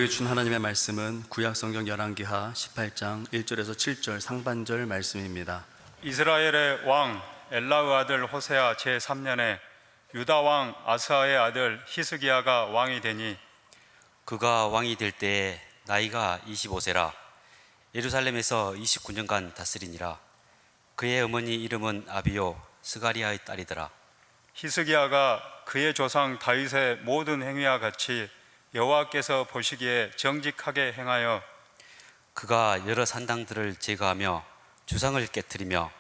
우리에게 준 하나님의 말씀은 구약성경 열왕기하 18장 1절에서 7절 상반절 말씀입니다. 이스라엘의 왕 엘라의 아들 호세아 제3년에 유다 왕 아스아의 아들 히스기야가 왕이 되니 그가 왕이 될 때에 나이가 25세라 예루살렘에서 29년간 다스리니라. 그의 어머니 이름은 아비요 스가리아의 딸이더라. 히스기야가 그의 조상 다윗의 모든 행위와 같이 여호와께서 보시기에 정직하게 행하여 그가 여러 산당들을 제거하며 주상을 깨뜨리며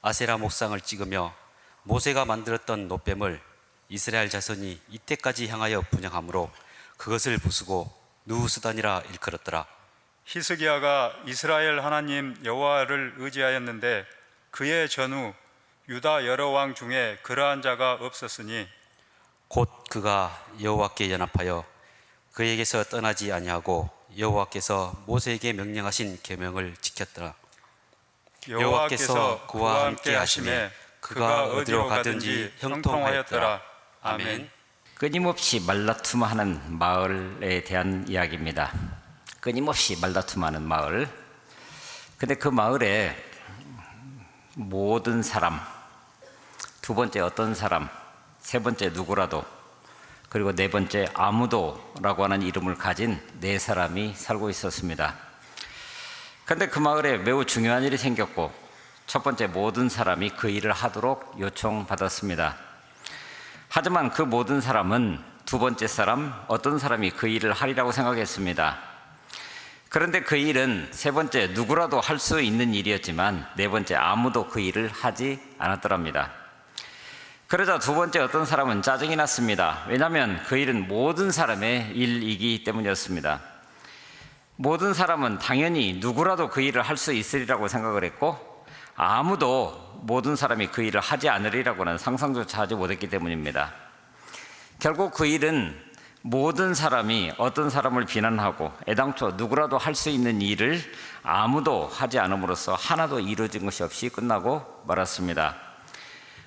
아세라 목상을 찍으며 모세가 만들었던 놋뱀을 이스라엘 자손이 이때까지 향하여 분향함으로 그것을 부수고 누우스단이라 일컬었더라. 히스기야가 이스라엘 하나님 여호와를 의지하였는데 그의 전후 유다 여러 왕 중에 그러한 자가 없었으니 곧 그가 여호와께 연합하여 그에게서 떠나지 아니하고 여호와께서 모세에게 명령하신 계명을 지켰더라. 여호와께서 그와 함께 하심에 그가 어디로 가든지 형통하였더라. 아멘. 끊임없이 말다툼하는 마을에 대한 이야기입니다. 끊임없이 말다툼하는 마을. 근데 그 마을에 모든 사람, 두 번째 어떤 사람, 세 번째 누구라도, 그리고 네 번째 아무도라고 하는 이름을 가진 네 사람이 살고 있었습니다. 그런데 그 마을에 매우 중요한 일이 생겼고, 첫 번째 모든 사람이 그 일을 하도록 요청받았습니다. 하지만 그 모든 사람은 두 번째 사람, 어떤 사람이 그 일을 하리라고 생각했습니다. 그런데 그 일은 세 번째 누구라도 할 수 있는 일이었지만 네 번째 아무도 그 일을 하지 않았더랍니다. 그러자 두 번째 어떤 사람은 짜증이 났습니다. 왜냐하면 그 일은 모든 사람의 일이기 때문이었습니다. 모든 사람은 당연히 누구라도 그 일을 할 수 있으리라고 생각을 했고, 아무도 모든 사람이 그 일을 하지 않으리라고는 상상조차 하지 못했기 때문입니다. 결국 그 일은 모든 사람이 어떤 사람을 비난하고 애당초 누구라도 할 수 있는 일을 아무도 하지 않음으로써 하나도 이루어진 것이 없이 끝나고 말았습니다.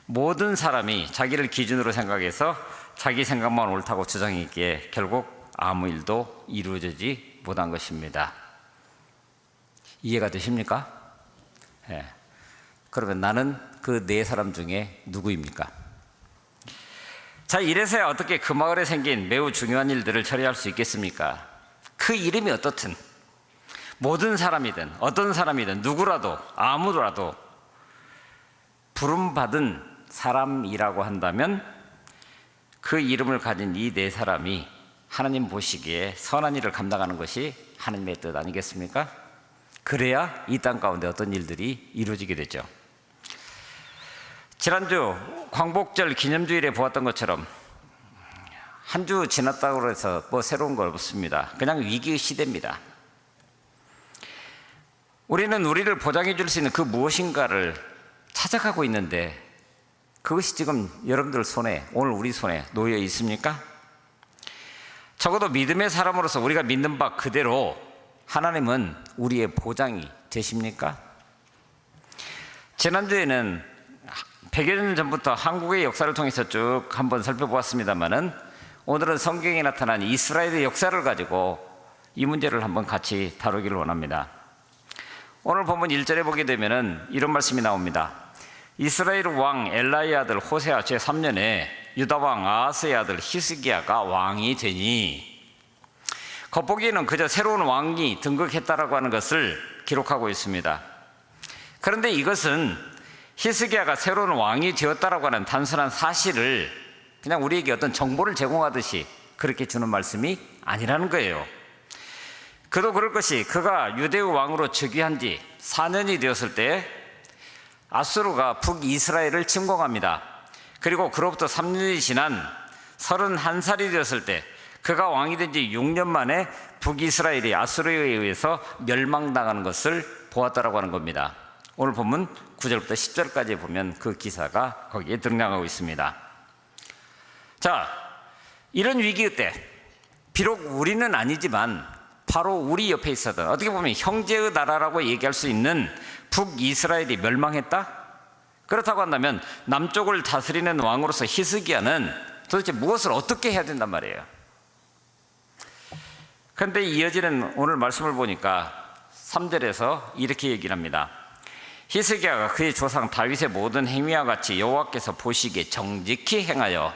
모든 사람이 자기를 기준으로 생각해서 자기 생각만 옳다고 주장했기에 결국 아무 일도 이루어지지 못한 것입니다. 이해가 되십니까? 네. 그러면 나는 그 네 사람 중에 누구입니까? 자, 이래서야 어떻게 그 마을에 생긴 매우 중요한 일들을 처리할 수 있겠습니까? 그 이름이 어떻든 모든 사람이든 어떤 사람이든 누구라도 아무도라도 부름받은 사람이라고 한다면 그 이름을 가진 이 네 사람이 하나님 보시기에 선한 일을 감당하는 것이 하나님의 뜻 아니겠습니까? 그래야 이 땅 가운데 어떤 일들이 이루어지게 되죠. 지난주 광복절 기념주일에 보았던 것처럼 한 주 지났다고 해서 뭐 새로운 거 없습니다. 그냥 위기의 시대입니다. 우리는 우리를 보장해 줄 수 있는 그 무엇인가를 찾아가고 있는데 그것이 지금 여러분들 손에, 오늘 우리 손에 놓여 있습니까? 적어도 믿음의 사람으로서 우리가 믿는 바 그대로 하나님은 우리의 보장이 되십니까? 지난주에는 100여 년 전부터 한국의 역사를 통해서 쭉 한번 살펴보았습니다만은 오늘은 성경에 나타난 이스라엘의 역사를 가지고 이 문제를 한번 같이 다루기를 원합니다. 오늘 본문 1절에 보게 되면은 이런 말씀이 나옵니다. 이스라엘 왕 엘라의 아들 호세아 제3년에 유다 왕 아하스의 아들 히스기야가 왕이 되니, 겉보기에는 그저 새로운 왕이 등극했다라고 하는 것을 기록하고 있습니다. 그런데 이것은 히스기야가 새로운 왕이 되었다라고 하는 단순한 사실을 그냥 우리에게 어떤 정보를 제공하듯이 그렇게 주는 말씀이 아니라는 거예요. 그도 그럴 것이, 그가 유대의 왕으로 즉위한 지 4년이 되었을 때 아수르가 북이스라엘을 침공합니다. 그리고 그로부터 3년이 지난 31살이 되었을 때 그가 왕이 된 지 6년 만에 북이스라엘이 아수르에 의해서 멸망당하는 것을 보았다라고 하는 겁니다. 오늘 본문 9절부터 10절까지 보면 그 기사가 거기에 등장하고 있습니다. 자, 이런 위기 때 비록 우리는 아니지만 바로 우리 옆에 있었던, 어떻게 보면 형제의 나라라고 얘기할 수 있는 북이스라엘이 멸망했다? 그렇다고 한다면 남쪽을 다스리는 왕으로서 히스기야는 도대체 무엇을 어떻게 해야 된단 말이에요? 그런데 이어지는 오늘 말씀을 보니까 3절에서 이렇게 얘기를 합니다. 히스기야가 그의 조상 다윗의 모든 행위와 같이 여호와께서 보시기에 정직히 행하여,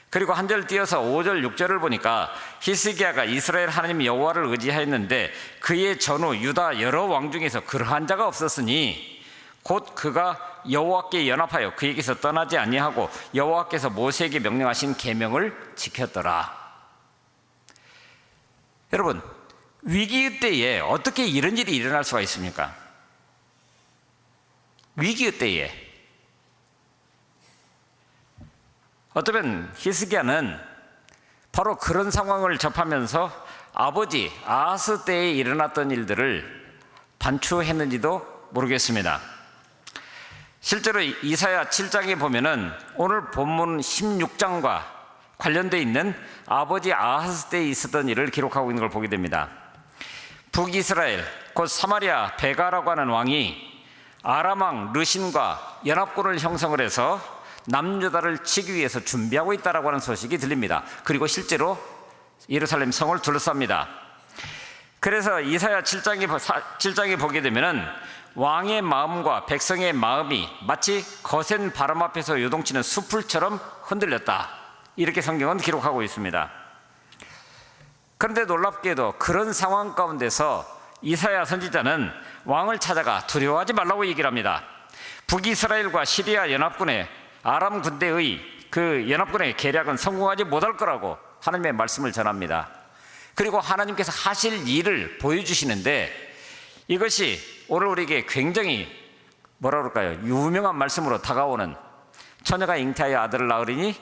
그리고 한 절 띄어서 5절 6절을 보니까 히스기야가 이스라엘 하나님 여호와를 의지하였는데 그의 전후 유다 여러 왕 중에서 그러한 자가 없었으니 곧 그가 여호와께 연합하여 그에게서 떠나지 아니하고 여호와께서 모세에게 명령하신 계명을 지켰더라. 여러분, 위기의 때에 어떻게 이런 일이 일어날 수가 있습니까? 위기의 때에 어쩌면 히스기야는 바로 그런 상황을 접하면서 아버지 아하스 때에 일어났던 일들을 반추했는지도 모르겠습니다. 실제로 이사야 7장에 보면은 오늘 본문 16장과 관련되어 있는 아버지 아하스 때에 있었던 일을 기록하고 있는 걸 보게 됩니다. 북이스라엘 곧 사마리아 베가라고 하는 왕이 아람 왕 르신과 연합군을 형성을 해서 남유다를 치기 위해서 준비하고 있다라고 하는 소식이 들립니다. 그리고 실제로 예루살렘 성을 둘러쌉니다. 그래서 이사야 7장에 보게 되면은 왕의 마음과 백성의 마음이 마치 거센 바람 앞에서 요동치는 숲풀처럼 흔들렸다, 이렇게 성경은 기록하고 있습니다. 그런데 놀랍게도 그런 상황 가운데서 이사야 선지자는 왕을 찾아가 두려워하지 말라고 얘기를 합니다. 북이스라엘과 시리아 연합군의 아람 군대의 그 연합군의 계략은 성공하지 못할 거라고 하나님의 말씀을 전합니다. 그리고 하나님께서 하실 일을 보여주시는데 이것이 오늘 우리에게 굉장히 뭐라 그럴까요? 유명한 말씀으로 다가오는 처녀가 잉태하여 아들을 낳으리니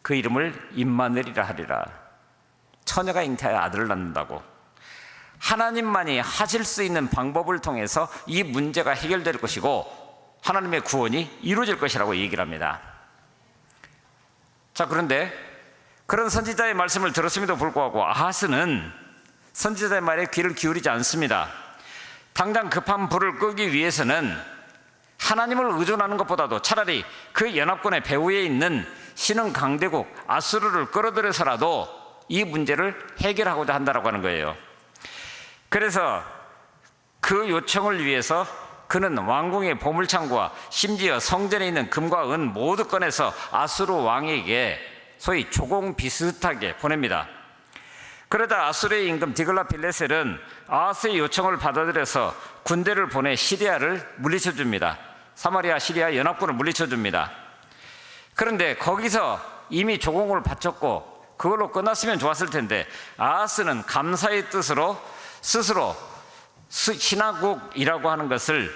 그 이름을 임마누엘이라 하리라. 처녀가 잉태하여 아들을 낳는다고. 하나님만이 하실 수 있는 방법을 통해서 이 문제가 해결될 것이고 하나님의 구원이 이루어질 것이라고 얘기를 합니다. 자, 그런데 그런 선지자의 말씀을 들었음에도 불구하고 아하스는 선지자의 말에 귀를 기울이지 않습니다. 당장 급한 불을 끄기 위해서는 하나님을 의존하는 것보다도 차라리 그 연합군의 배후에 있는 신흥 강대국 아수르를 끌어들여서라도 이 문제를 해결하고자 한다고 하는 거예요. 그래서 그 요청을 위해서 그는 왕궁의 보물창고와 심지어 성전에 있는 금과 은 모두 꺼내서 아수르 왕에게 소위 조공 비슷하게 보냅니다. 그러다 아수르의 임금 디글라필레셀은 아하스의 요청을 받아들여서 군대를 보내 시리아를 물리쳐줍니다. 사마리아 시리아 연합군을 물리쳐줍니다. 그런데 거기서 이미 조공을 바쳤고 그걸로 끝났으면 좋았을 텐데 아하스는 감사의 뜻으로 스스로 신하국이라고 하는 것을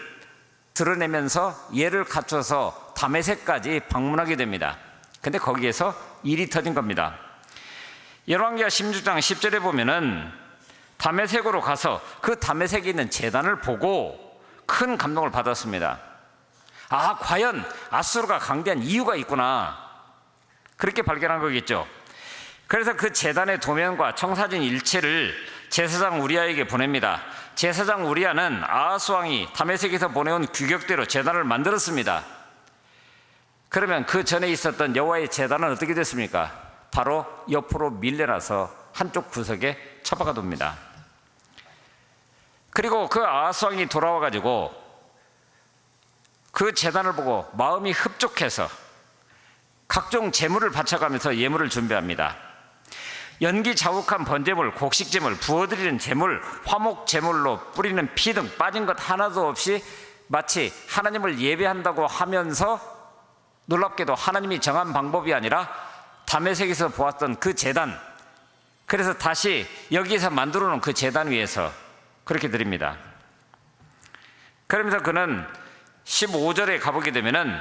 드러내면서 예를 갖춰서 다메섹까지 방문하게 됩니다. 근데 거기에서 일이 터진 겁니다. 열왕기하 16장 10절에 보면은 다메섹으로 가서 그 다메섹에 있는 제단을 보고 큰 감동을 받았습니다. 아, 과연 아수르가 강대한 이유가 있구나, 그렇게 발견한 거겠죠. 그래서 그 제단의 도면과 청사진 일체를 제사장 우리아에게 보냅니다. 제사장 우리아는 아하스 왕이 다메섹에서 보내온 규격대로 제단을 만들었습니다. 그러면 그 전에 있었던 여호와의 제단은 어떻게 됐습니까? 바로 옆으로 밀려나서 한쪽 구석에 처박아 둡니다. 그리고 그 아하스 왕이 돌아와 가지고 그 제단을 보고 마음이 흡족해서 각종 제물을 바쳐가면서 예물을 준비합니다. 연기 자욱한 번제물, 곡식제물, 부어드리는 제물, 화목제물로 뿌리는 피 등 빠진 것 하나도 없이 마치 하나님을 예배한다고 하면서 놀랍게도 하나님이 정한 방법이 아니라 다메섹에서 보았던 그 제단, 그래서 다시 여기에서 만들어 놓은 그 제단 위에서 그렇게 드립니다. 그러면서 그는 15절에 가보게 되면은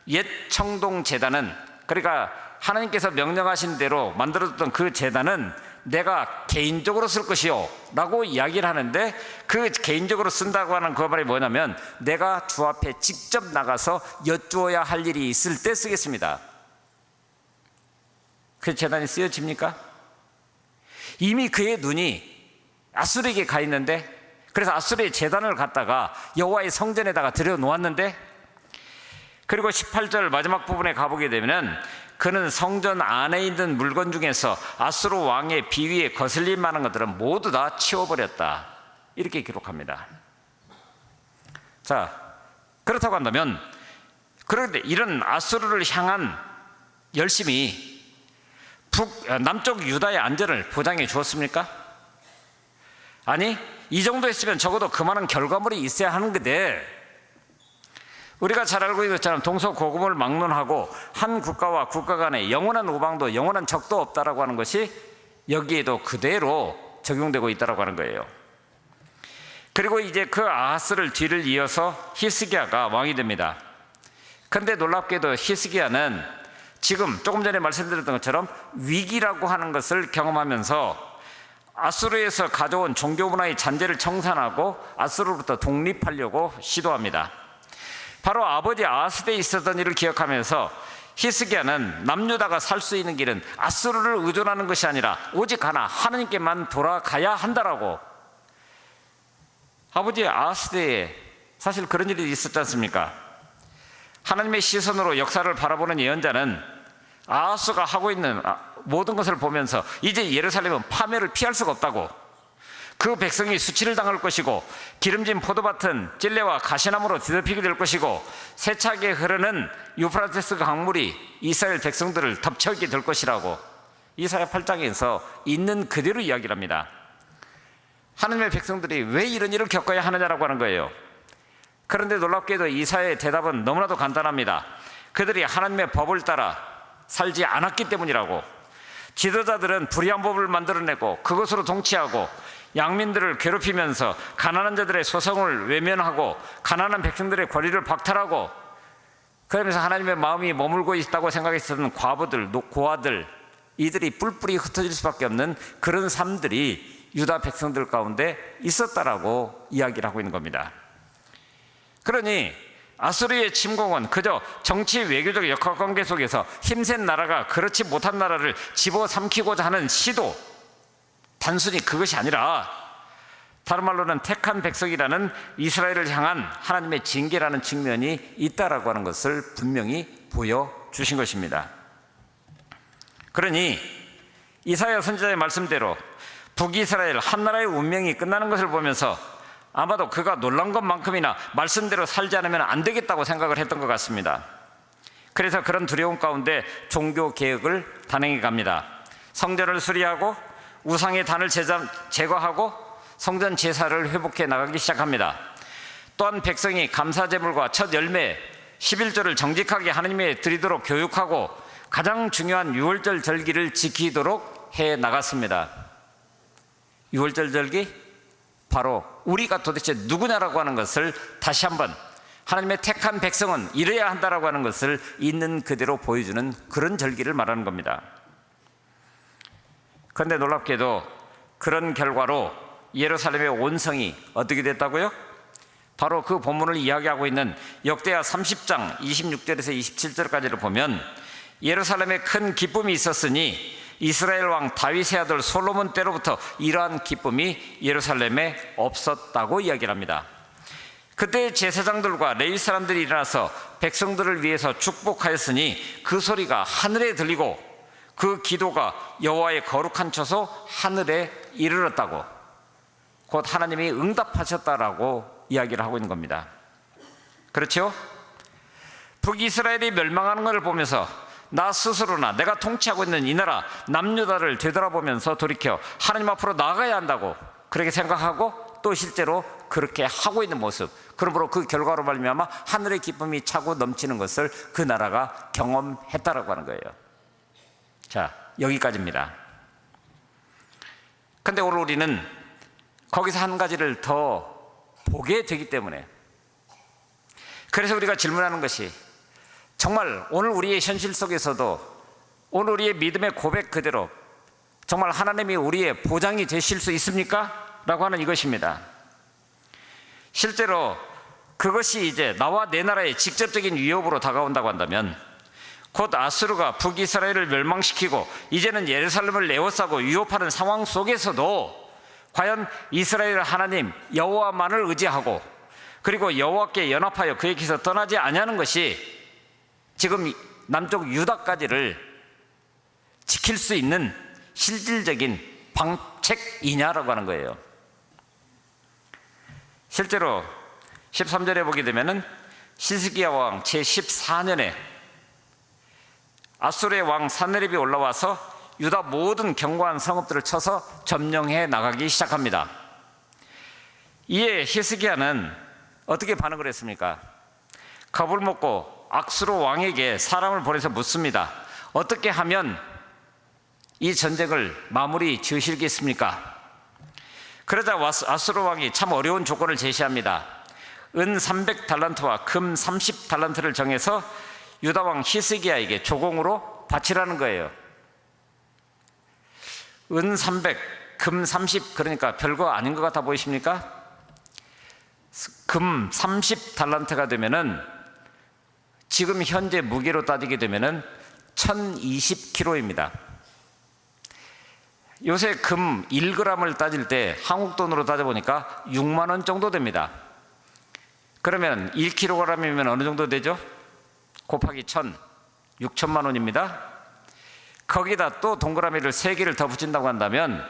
옛 청동 제단은, 그러니까 하나님께서 명령하신 대로 만들어졌던 그 제단은 내가 개인적으로 쓸 것이요 라고 이야기를 하는데, 그 개인적으로 쓴다고 하는 그 말이 뭐냐면 내가 주 앞에 직접 나가서 여쭈어야 할 일이 있을 때 쓰겠습니다. 그 제단이 쓰여집니까? 이미 그의 눈이 아수르에게 가 있는데, 그래서 아수르의 제단을 갖다가 여호와의 성전에다가 들여놓았는데, 그리고 18절 마지막 부분에 가보게 되면 그는 성전 안에 있는 물건 중에서 아수르 왕의 비위에 거슬릴 만한 것들은 모두 다 치워버렸다. 이렇게 기록합니다. 자, 그렇다고 한다면, 그런데 이런 아수르를 향한 열심이 남쪽 유다의 안전을 보장해 주었습니까? 아니, 이 정도 했으면 적어도 그만한 결과물이 있어야 하는 건데, 우리가 잘 알고 있는 것처럼 동서고금을 막론하고 한 국가와 국가 간에 영원한 우방도 영원한 적도 없다라고 하는 것이 여기에도 그대로 적용되고 있다라고 하는 거예요. 그리고 이제 그 아하스를 뒤를 이어서 히스기야가 왕이 됩니다. 그런데 놀랍게도 히스기야는 지금 조금 전에 말씀드렸던 것처럼 위기라고 하는 것을 경험하면서 아수르에서 가져온 종교 문화의 잔재를 청산하고 아수르로부터 독립하려고 시도합니다. 바로 아버지 아하스 때에 있었던 일을 기억하면서 히스기야는 남유다가 살 수 있는 길은 아수르를 의존하는 것이 아니라 오직 하나, 하나님께만 돌아가야 한다라고. 아버지 아하스 때에 사실 그런 일이 있었지 않습니까? 하나님의 시선으로 역사를 바라보는 예언자는 아하스가 하고 있는 모든 것을 보면서 이제 예루살렘은 파멸을 피할 수가 없다고, 그 백성이 수치를 당할 것이고 기름진 포도밭은 찔레와 가시나무로 뒤덮이게 될 것이고 세차게 흐르는 유프라테스 강물이 이스라엘 백성들을 덮쳐있게 될 것이라고 이사야 8장에서 있는 그대로 이야기를 합니다. 하나님의 백성들이 왜 이런 일을 겪어야 하느냐라고 하는 거예요. 그런데 놀랍게도 이사야의 대답은 너무나도 간단합니다. 그들이 하나님의 법을 따라 살지 않았기 때문이라고. 지도자들은 불의한 법을 만들어내고 그것으로 통치하고 양민들을 괴롭히면서 가난한 자들의 소송을 외면하고 가난한 백성들의 권리를 박탈하고, 그러면서 하나님의 마음이 머물고 있다고 생각했었던 과부들, 고아들, 이들이 뿔뿔이 흩어질 수밖에 없는 그런 삶들이 유다 백성들 가운데 있었다라고 이야기를 하고 있는 겁니다. 그러니 아수르의 침공은 그저 정치 외교적 역학관계 속에서 힘센 나라가 그렇지 못한 나라를 집어삼키고자 하는 시도, 단순히 그것이 아니라 다른 말로는 택한 백성이라는 이스라엘을 향한 하나님의 징계라는 측면이 있다라고 하는 것을 분명히 보여주신 것입니다. 그러니 이사야 선지자의 말씀대로 북이스라엘 한 나라의 운명이 끝나는 것을 보면서 아마도 그가 놀란 것만큼이나 말씀대로 살지 않으면 안 되겠다고 생각을 했던 것 같습니다. 그래서 그런 두려움 가운데 종교 개혁을 단행해 갑니다. 성전을 수리하고 우상의 단을 제거하고 성전 제사를 회복해 나가기 시작합니다. 또한 백성이 감사제물과 첫 열매 11조를 정직하게 하나님께 드리도록 교육하고 가장 중요한 유월절 절기를 지키도록 해 나갔습니다. 유월절 절기, 바로 우리가 도대체 누구냐라고 하는 것을 다시 한번 하나님의 택한 백성은 이래야 한다라고 하는 것을 있는 그대로 보여주는 그런 절기를 말하는 겁니다. 그런데 놀랍게도 그런 결과로 예루살렘의 온성이 어떻게 됐다고요? 바로 그 본문을 이야기하고 있는 역대하 30장 26절에서 27절까지를 보면 예루살렘에 큰 기쁨이 있었으니 이스라엘 왕 다윗의 아들 솔로몬 때로부터 이러한 기쁨이 예루살렘에 없었다고 이야기를 합니다. 그때 제사장들과 레위 사람들이 일어나서 백성들을 위해서 축복하였으니 그 소리가 하늘에 들리고 그 기도가 여호와의 거룩한 처소 하늘에 이르렀다고, 곧 하나님이 응답하셨다라고 이야기를 하고 있는 겁니다. 그렇죠? 북이스라엘이 멸망하는 것을 보면서 나 스스로나 내가 통치하고 있는 이 나라 남유다를 되돌아보면서 돌이켜 하나님 앞으로 나아가야 한다고 그렇게 생각하고 또 실제로 그렇게 하고 있는 모습, 그러므로 그 결과로 말미암아 하늘의 기쁨이 차고 넘치는 것을 그 나라가 경험했다라고 하는 거예요. 자, 여기까지입니다. 그런데 오늘 우리는 거기서 한 가지를 더 보게 되기 때문에, 그래서 우리가 질문하는 것이 정말 오늘 우리의 현실 속에서도 오늘 우리의 믿음의 고백 그대로 정말 하나님이 우리의 보장이 되실 수 있습니까? 라고 하는 이것입니다. 실제로 그것이 이제 나와 내 나라의 직접적인 위협으로 다가온다고 한다면 곧 아수르가 북이스라엘을 멸망시키고 이제는 예루살렘을 에워싸고 위협하는 상황 속에서도 과연 이스라엘 하나님 여호와만을 의지하고 그리고 여호와께 연합하여 그의 길에서 떠나지 아니하는 것이 지금 남쪽 유다까지를 지킬 수 있는 실질적인 방책이냐라고 하는 거예요. 실제로 13절에 보게 되면은 히스기야 왕 제14년에 아수르의 왕 사느립이 올라와서 유다 모든 견고한 성읍들을 쳐서 점령해 나가기 시작합니다. 이에 히스기야는 어떻게 반응을 했습니까? 겁을 먹고 악수르 왕에게 사람을 보내서 묻습니다. 어떻게 하면 이 전쟁을 마무리 지으시겠습니까? 그러자 아수르 왕이 참 어려운 조건을 제시합니다. 은 300달란트와 금 30달란트를 정해서 유다 왕 히스기야에게 조공으로 바치라는 거예요. 은 300, 금 30, 그러니까 별거 아닌 것 같아 보이십니까? 금 30달란트가 되면은 지금 현재 무게로 따지게 되면은 1020kg입니다. 요새 금 1g을 따질 때 한국 돈으로 따져보니까 6만 원 정도 됩니다. 그러면 1kg이면 어느 정도 되죠? 곱하기 1000, 6천만 원입니다. 거기다 또 동그라미를 3개를 더 붙인다고 한다면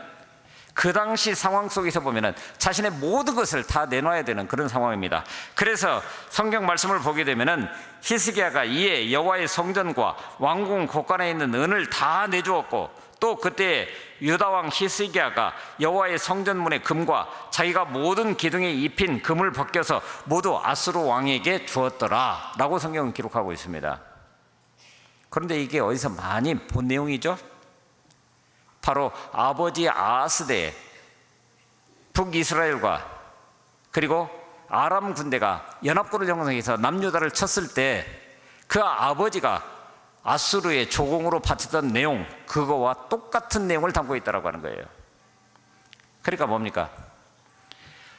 그 당시 상황 속에서 보면은 자신의 모든 것을 다 내놔야 되는 그런 상황입니다. 그래서 성경 말씀을 보게 되면은 히스기야가 이에 여호와의 성전과 왕궁 곳간에 있는 은을 다 내주었고, 또 그때 유다 왕 히스기야가 여호와의 성전문의 금과 자기가 모든 기둥에 입힌 금을 벗겨서 모두 아수르 왕에게 주었더라 라고 성경은 기록하고 있습니다. 그런데 이게 어디서 많이 본 내용이죠? 바로 아버지 아하스대 북이스라엘과 그리고 아람 군대가 연합군을 형성해서 남유다를 쳤을 때 그 아버지가 아수르의 조공으로 바쳤던 내용, 그거와 똑같은 내용을 담고 있다고 하는 거예요. 그러니까 뭡니까?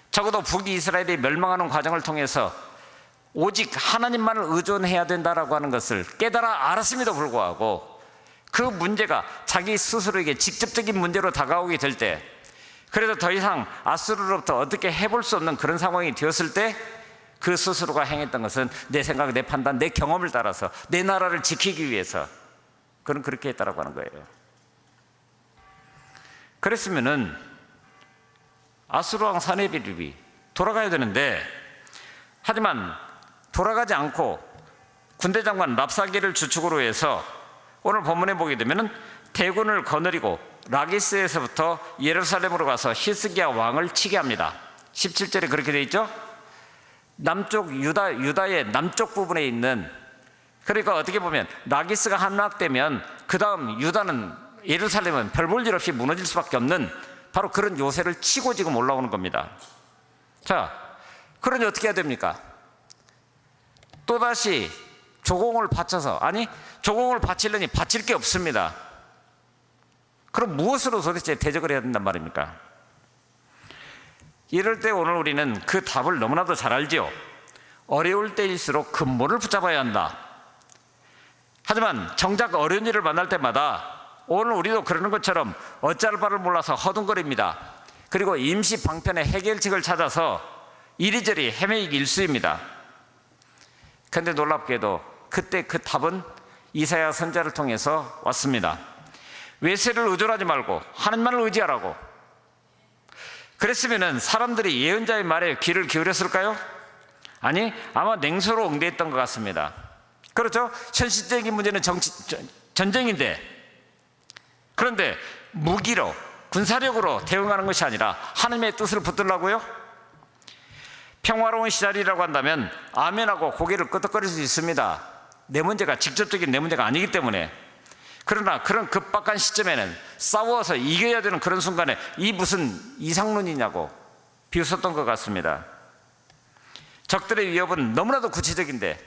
적어도 북이스라엘이 멸망하는 과정을 통해서 오직 하나님만을 의존해야 된다라고 하는 것을 깨달아 알았음에도 불구하고 그 문제가 자기 스스로에게 직접적인 문제로 다가오게 될 때, 그래서 더 이상 아수르로부터 어떻게 해볼 수 없는 그런 상황이 되었을 때 그 스스로가 행했던 것은 내 생각, 내 판단, 내 경험을 따라서 내 나라를 지키기 위해서 그는 그렇게 했다라고 하는 거예요. 그랬으면은 아수르 왕 사네비립이 돌아가야 되는데, 하지만 돌아가지 않고 군대 장관 랍사게를 주축으로 해서 오늘 본문에 보게 되면은 대군을 거느리고 라기스에서부터 예루살렘으로 가서 히스기야 왕을 치게 합니다. 17절에 그렇게 되어 있죠. 남쪽 유다의 남쪽 부분에 있는, 그러니까 어떻게 보면 라기스가 함락되면 그 다음 유다는, 예루살렘은 별 볼 일 없이 무너질 수밖에 없는 바로 그런 요새를 치고 지금 올라오는 겁니다. 자, 그러니 어떻게 해야 됩니까? 또다시 조공을 바쳐서, 아니 조공을 바치려니 바칠 게 없습니다. 그럼 무엇으로 도대체 대적을 해야 된단 말입니까? 이럴 때 오늘 우리는 그 답을 너무나도 잘 알지요. 어려울 때일수록 근본을 붙잡아야 한다. 하지만 정작 어려운 일을 만날 때마다 오늘 우리도 그러는 것처럼 어찌할 바를 몰라서 허둥거립니다. 그리고 임시 방편의 해결책을 찾아서 이리저리 헤매이기 일쑤입니다. 그런데 놀랍게도 그때 그 답은 이사야 선지자를 통해서 왔습니다. 외세를 의존하지 말고 하나님만을 의지하라고. 그랬으면 사람들이 예언자의 말에 귀를 기울였을까요? 아니, 아마 냉소로 응대했던 것 같습니다. 그렇죠? 현실적인 문제는 전쟁인데, 그런데 무기로, 군사력으로 대응하는 것이 아니라 하나님의 뜻을 붙들라고요? 평화로운 시절이라고 한다면 아멘하고 고개를 끄덕거릴 수 있습니다. 내 문제가 직접적인 내 문제가 아니기 때문에. 그러나 그런 급박한 시점에는 싸워서 이겨야 되는 그런 순간에 이 무슨 이상론이냐고 비웃었던 것 같습니다. 적들의 위협은 너무나도 구체적인데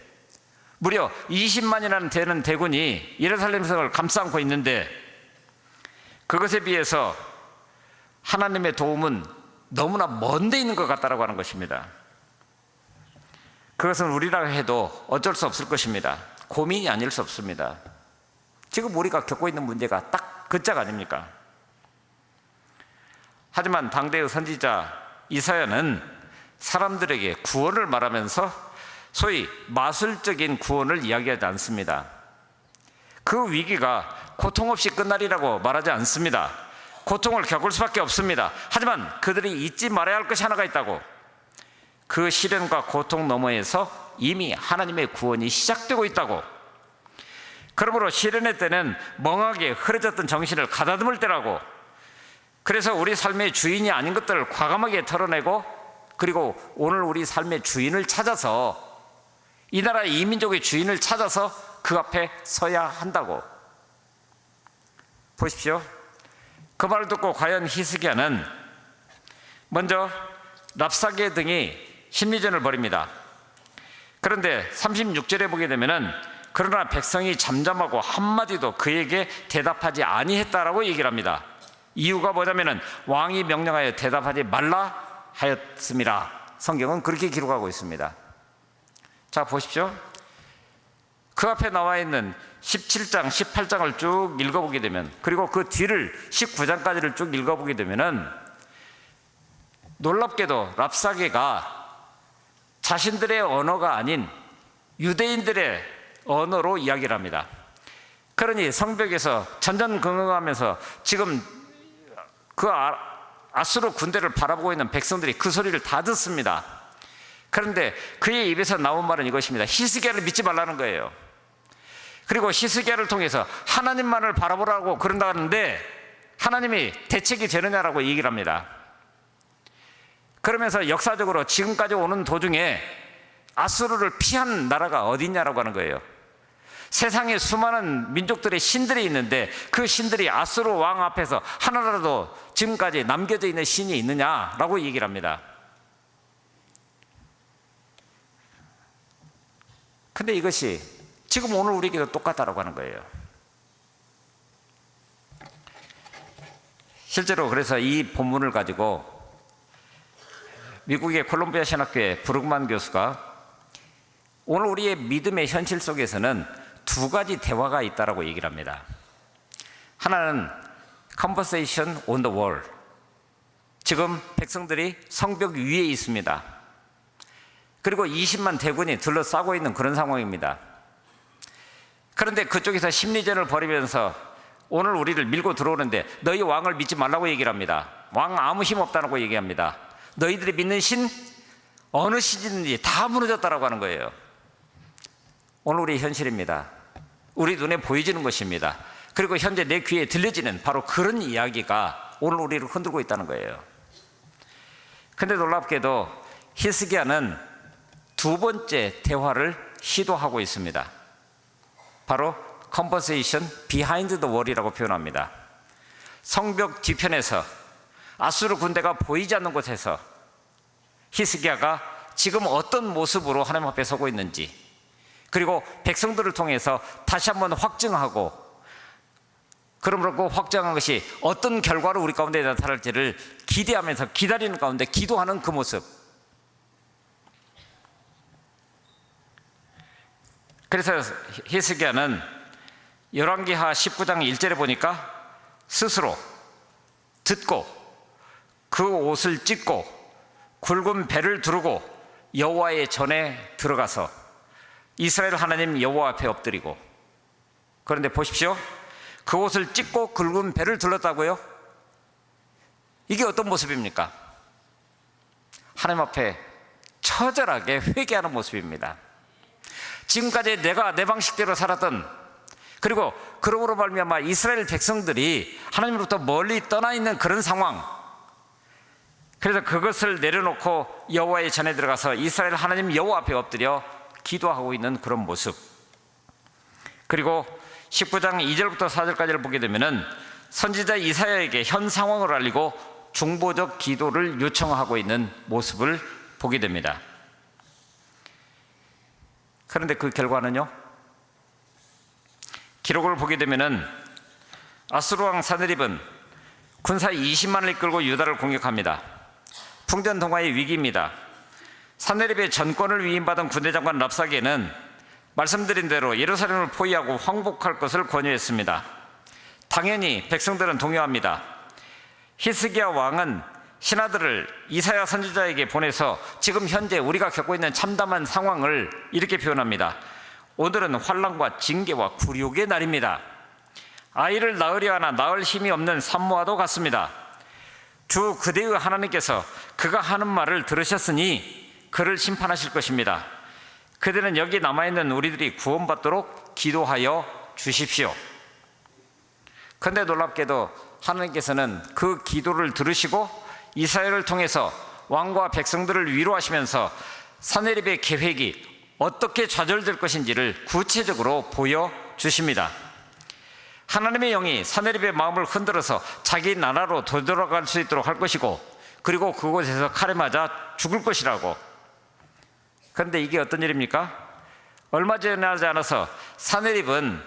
무려 20만이라는 되는 대군이 예루살렘 성을 감싸 안고 있는데, 그것에 비해서 하나님의 도움은 너무나 먼 데 있는 것 같다라고 하는 것입니다. 그것은 우리라 해도 어쩔 수 없을 것입니다. 고민이 아닐 수 없습니다. 지금 우리가 겪고 있는 문제가 딱 그 짝 아닙니까? 하지만 당대의 선지자 이사야는 사람들에게 구원을 말하면서 소위 마술적인 구원을 이야기하지 않습니다. 그 위기가 고통 없이 끝나리라고 말하지 않습니다. 고통을 겪을 수밖에 없습니다. 하지만 그들이 잊지 말아야 할 것이 하나가 있다고. 그 시련과 고통 너머에서 이미 하나님의 구원이 시작되고 있다고. 그러므로 시련의 때는 멍하게 흐려졌던 정신을 가다듬을 때라고. 그래서 우리 삶의 주인이 아닌 것들을 과감하게 털어내고, 그리고 오늘 우리 삶의 주인을 찾아서, 이 나라 이 민족의 주인을 찾아서 그 앞에 서야 한다고. 보십시오. 그 말을 듣고 과연 히스기야는 먼저 랍사게 등이 심리전을 벌입니다. 그런데 36절에 보게 되면은 그러나 백성이 잠잠하고 한마디도 그에게 대답하지 아니했다라고 얘기를 합니다. 이유가 뭐냐면은 왕이 명령하여 대답하지 말라 하였습니다. 성경은 그렇게 기록하고 있습니다. 자, 보십시오. 그 앞에 나와 있는 17장, 18장을 쭉 읽어보게 되면, 그리고 그 뒤를 19장까지를 쭉 읽어보게 되면은 놀랍게도 랍사게가 자신들의 언어가 아닌 유대인들의 언어로 이야기를 합니다. 그러니 성벽에서 전전긍긍하면서 지금 그 아수르 군대를 바라보고 있는 백성들이 그 소리를 다 듣습니다. 그런데 그의 입에서 나온 말은 이것입니다. 히스기야를 믿지 말라는 거예요. 그리고 히스기야를 통해서 하나님만을 바라보라고 그런다는데 하나님이 대책이 되느냐라고 얘기를 합니다. 그러면서 역사적으로 지금까지 오는 도중에 아수르를 피한 나라가 어디냐라고 하는 거예요. 세상에 수많은 민족들의 신들이 있는데 그 신들이 아수르 왕 앞에서 하나라도 지금까지 남겨져 있는 신이 있느냐라고 얘기를 합니다. 근데 이것이 지금 오늘 우리에게도 똑같다라고 하는 거예요. 실제로 그래서 이 본문을 가지고 미국의 콜롬비아 신학교의 브룩만 교수가 오늘 우리의 믿음의 현실 속에서는 두 가지 대화가 있다라고 얘기를 합니다. 하나는 Conversation on the wall. 지금 백성들이 성벽 위에 있습니다. 그리고 20만 대군이 둘러싸고 있는 그런 상황입니다. 그런데 그쪽에서 심리전을 벌이면서 오늘 우리를 밀고 들어오는데 너희 왕을 믿지 말라고 얘기를 합니다. 왕 아무 힘 없다고 얘기합니다. 너희들이 믿는 신 어느 신이든지 다 무너졌다라고 하는 거예요. 오늘 우리의 현실입니다. 우리 눈에 보여지는 것입니다. 그리고 현재 내 귀에 들려지는 바로 그런 이야기가 오늘 우리를 흔들고 있다는 거예요. 그런데 놀랍게도 히스기야는 두 번째 대화를 시도하고 있습니다. 바로 Conversation behind the wall이라고 표현합니다. 성벽 뒤편에서 아수르 군대가 보이지 않는 곳에서 히스기야가 지금 어떤 모습으로 하나님 앞에 서고 있는지, 그리고 백성들을 통해서 다시 한번 확증하고, 그러므로 그 확증한 것이 어떤 결과로 우리 가운데 나타날지를 기대하면서 기다리는 가운데 기도하는 그 모습. 그래서 히스기야는 열왕기하 19장 1절에 보니까 스스로 듣고 그 옷을 찢고 굵은 배를 두르고 여호와의 전에 들어가서 이스라엘 하나님 여호와 앞에 엎드리고, 그런데 보십시오. 그 옷을 찢고 굵은 배를 둘렀다고요? 이게 어떤 모습입니까? 하나님 앞에 처절하게 회개하는 모습입니다. 지금까지 내가 내 방식대로 살았던, 그리고 그러므로 말미암아 이스라엘 백성들이 하나님으로부터 멀리 떠나 있는 그런 상황, 그래서 그것을 내려놓고 여호와의 전에 들어가서 이스라엘 하나님 여호와 앞에 엎드려 기도하고 있는 그런 모습. 그리고 19장 2절부터 4절까지를 보게 되면은 선지자 이사야에게 현 상황을 알리고 중보적 기도를 요청하고 있는 모습을 보게 됩니다. 그런데 그 결과는요, 기록을 보게 되면은 아수르 왕 사느립은 군사 20만을 이끌고 유다를 공격합니다. 풍전등화의 위기입니다. 사느립의 전권을 위임받은 군대장관 랍사게는 말씀드린 대로 예루살렘을 포위하고 황복할 것을 권유했습니다. 당연히 백성들은 동요합니다. 히스기야 왕은 신하들을 이사야 선지자에게 보내서 지금 현재 우리가 겪고 있는 참담한 상황을 이렇게 표현합니다. 오늘은 환난과 징계와 굴욕의 날입니다. 아이를 낳으려 하나 낳을 힘이 없는 산모와도 같습니다. 주 그대의 하나님께서 그가 하는 말을 들으셨으니 그를 심판하실 것입니다. 그대는 여기 남아있는 우리들이 구원받도록 기도하여 주십시오. 그런데 놀랍게도 하나님께서는 그 기도를 들으시고 이사야를 통해서 왕과 백성들을 위로하시면서 사내립의 계획이 어떻게 좌절될 것인지를 구체적으로 보여주십니다. 하나님의 영이 사내립의 마음을 흔들어서 자기 나라로 되돌아갈 수 있도록 할 것이고, 그리고 그곳에서 칼에 맞아 죽을 것이라고. 그런데 이게 어떤 일입니까? 얼마 전에 하지 않아서 사내립은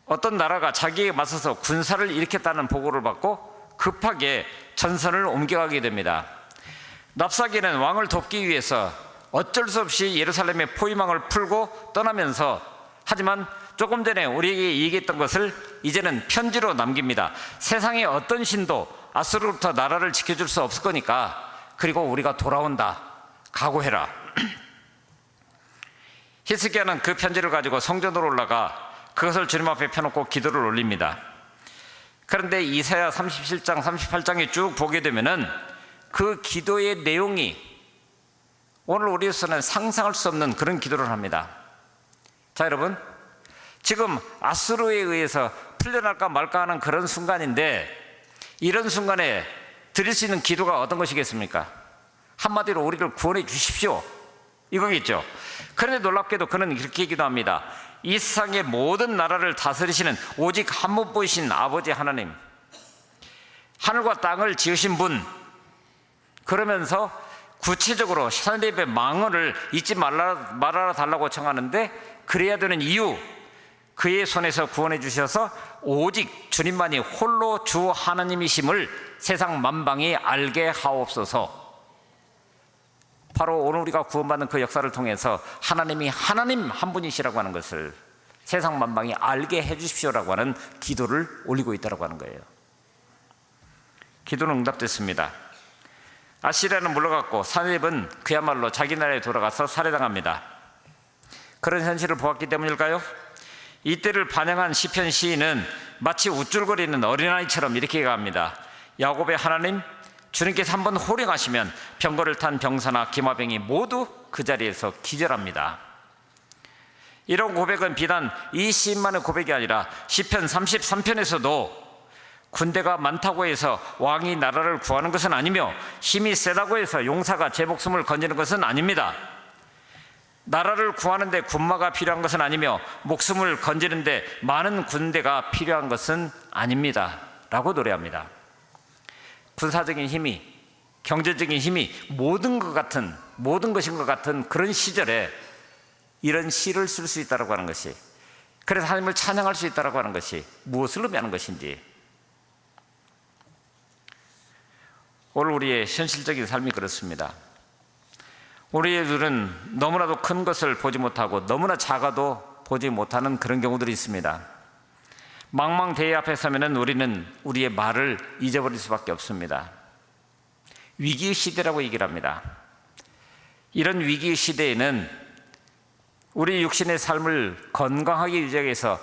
어떤 나라가 자기에게 맞서서 군사를 일으켰다는 보고를 받고 급하게 전선을 옮겨가게 됩니다. 랍사게는 왕을 돕기 위해서 어쩔 수 없이 예루살렘의 포위망을 풀고 떠나면서, 하지만 조금 전에 우리에게 얘기했던 것을 이제는 편지로 남깁니다. 세상의 어떤 신도 아수르로부터 나라를 지켜줄 수 없을 거니까, 그리고 우리가 돌아온다, 각오해라. 히스기야는 그 편지를 가지고 성전으로 올라가 그것을 주님 앞에 펴놓고 기도를 올립니다. 그런데 이사야 37장 38장에 쭉 보게 되면은 그 기도의 내용이 오늘 우리로서는 상상할 수 없는 그런 기도를 합니다. 자, 여러분, 지금 아수르에 의해서 풀려날까 말까 하는 그런 순간인데, 이런 순간에 드릴 수 있는 기도가 어떤 것이겠습니까? 한마디로 우리를 구원해 주십시오, 이거겠죠. 그런데 놀랍게도 그는 이렇게 기도합니다. 이 세상의 모든 나라를 다스리시는 오직 한 분 보이신 아버지 하나님, 하늘과 땅을 지으신 분, 그러면서 구체적으로 사내립의 망언을 잊지 말아 달라고 청하는데, 그래야 되는 이유, 그의 손에서 구원해 주셔서 오직 주님만이 홀로 주 하나님이심을 세상 만방이 알게 하옵소서. 바로 오늘 우리가 구원받는 그 역사를 통해서 하나님이 하나님 한 분이시라고 하는 것을 세상 만방이 알게 해 주십시오라고 하는 기도를 올리고 있다고 하는 거예요. 기도는 응답됐습니다. 아시리아는 물러갔고 사내립은 그야말로 자기 나라에 돌아가서 살해당합니다. 그런 현실을 보았기 때문일까요? 이때를 반영한 시편 시인은 마치 우쭐거리는 어린아이처럼 이렇게 갑니다. 야곱의 하나님, 주님께서 한번 호령하시면 병거를 탄 병사나 기마병이 모두 그 자리에서 기절합니다. 이런 고백은 비단 이 시인만의 고백이 아니라 시편 33편에서도 군대가 많다고 해서 왕이 나라를 구하는 것은 아니며, 힘이 세다고 해서 용사가 제 목숨을 건지는 것은 아닙니다. 나라를 구하는데 군마가 필요한 것은 아니며, 목숨을 건지는데 많은 군대가 필요한 것은 아닙니다 라고 노래합니다. 군사적인 힘이, 경제적인 힘이 모든 것인 것 같은 그런 시절에 이런 시를 쓸 수 있다고 하는 것이, 그래서 하나님을 찬양할 수 있다고 하는 것이 무엇을 의미하는 것인지, 오늘 우리의 현실적인 삶이 그렇습니다. 우리들은 너무나도 큰 것을 보지 못하고 너무나 작아도 보지 못하는 그런 경우들이 있습니다. 망망대해 앞에 서면은 우리는 우리의 말을 잊어버릴 수밖에 없습니다. 위기의 시대라고 얘기를 합니다. 이런 위기의 시대에는 우리 육신의 삶을 건강하게 유지하기 위해서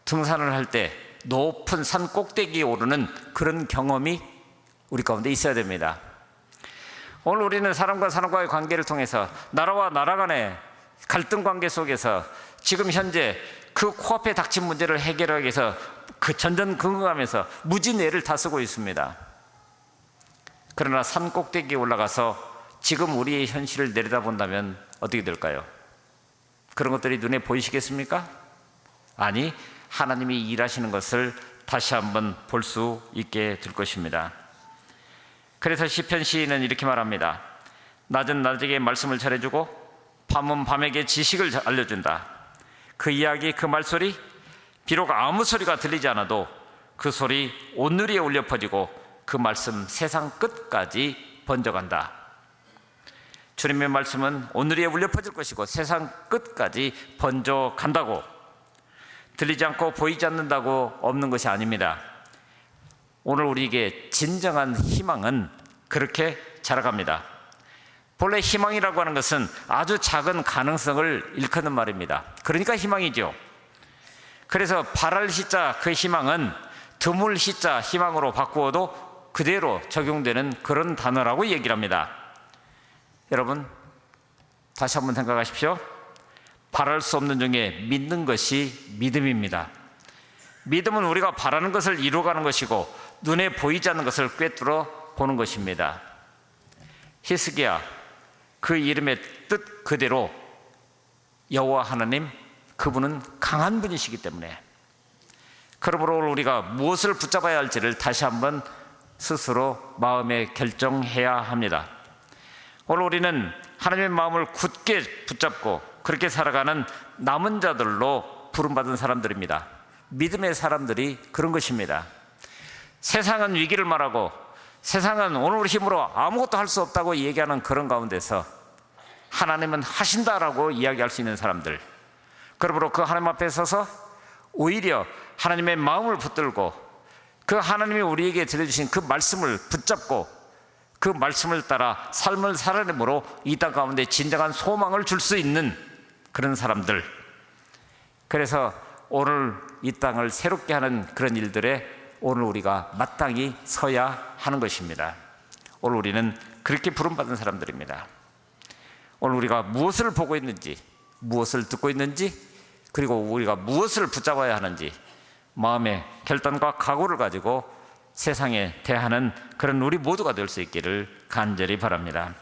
등산을 할 때 높은 산 꼭대기에 오르는 그런 경험이 우리 가운데 있어야 됩니다. 오늘 우리는 사람과 사람과의 관계를 통해서 나라와 나라 간의 갈등 관계 속에서 지금 현재 그 코앞에 닥친 문제를 해결하기 위해서 그 전전긍긍하면서 무지내를 다 쓰고 있습니다. 그러나 산 꼭대기에 올라가서 지금 우리의 현실을 내려다본다면 어떻게 될까요? 그런 것들이 눈에 보이시겠습니까? 아니, 하나님이 일하시는 것을 다시 한번 볼 수 있게 될 것입니다. 그래서 시편 시인은 이렇게 말합니다. 낮은 낮에게 말씀을 전해주고 밤은 밤에게 지식을 알려준다. 그 이야기, 그 말소리, 비록 아무 소리가 들리지 않아도 그 소리 온누리에 울려 퍼지고 그 말씀 세상 끝까지 번져간다. 주님의 말씀은 온누리에 울려 퍼질 것이고 세상 끝까지 번져간다고. 들리지 않고 보이지 않는다고 없는 것이 아닙니다. 오늘 우리에게 진정한 희망은 그렇게 자라갑니다. 본래 희망이라고 하는 것은 아주 작은 가능성을 일컫는 말입니다. 그러니까 희망이죠. 그래서 바랄 시자 그 희망은 드물 시자 희망으로 바꾸어도 그대로 적용되는 그런 단어라고 얘기를 합니다. 여러분, 다시 한번 생각하십시오. 바랄 수 없는 중에 믿는 것이 믿음입니다. 믿음은 우리가 바라는 것을 이루어가는 것이고 눈에 보이지 않는 것을 꿰뚫어 보는 것입니다. 히스기야, 그 이름의 뜻 그대로 여호와 하나님, 그분은 강한 분이시기 때문에, 그러므로 우리가 무엇을 붙잡아야 할지를 다시 한번 스스로 마음에 결정해야 합니다. 오늘 우리는 하나님의 마음을 굳게 붙잡고 그렇게 살아가는 남은 자들로 부름받은 사람들입니다. 믿음의 사람들이 그런 것입니다. 세상은 위기를 말하고 세상은 오늘 힘으로 아무것도 할 수 없다고 얘기하는 그런 가운데서 하나님은 하신다라고 이야기할 수 있는 사람들, 그러므로 그 하나님 앞에 서서 오히려 하나님의 마음을 붙들고 그 하나님이 우리에게 들려주신 그 말씀을 붙잡고 그 말씀을 따라 삶을 살아내므로 이 땅 가운데 진정한 소망을 줄 수 있는 그런 사람들, 그래서 오늘 이 땅을 새롭게 하는 그런 일들에 오늘 우리가 마땅히 서야 하는 것입니다. 오늘 우리는 그렇게 부름받은 사람들입니다. 오늘 우리가 무엇을 보고 있는지, 무엇을 듣고 있는지, 그리고 우리가 무엇을 붙잡아야 하는지 마음의 결단과 각오를 가지고 세상에 대하는 그런 우리 모두가 될 수 있기를 간절히 바랍니다.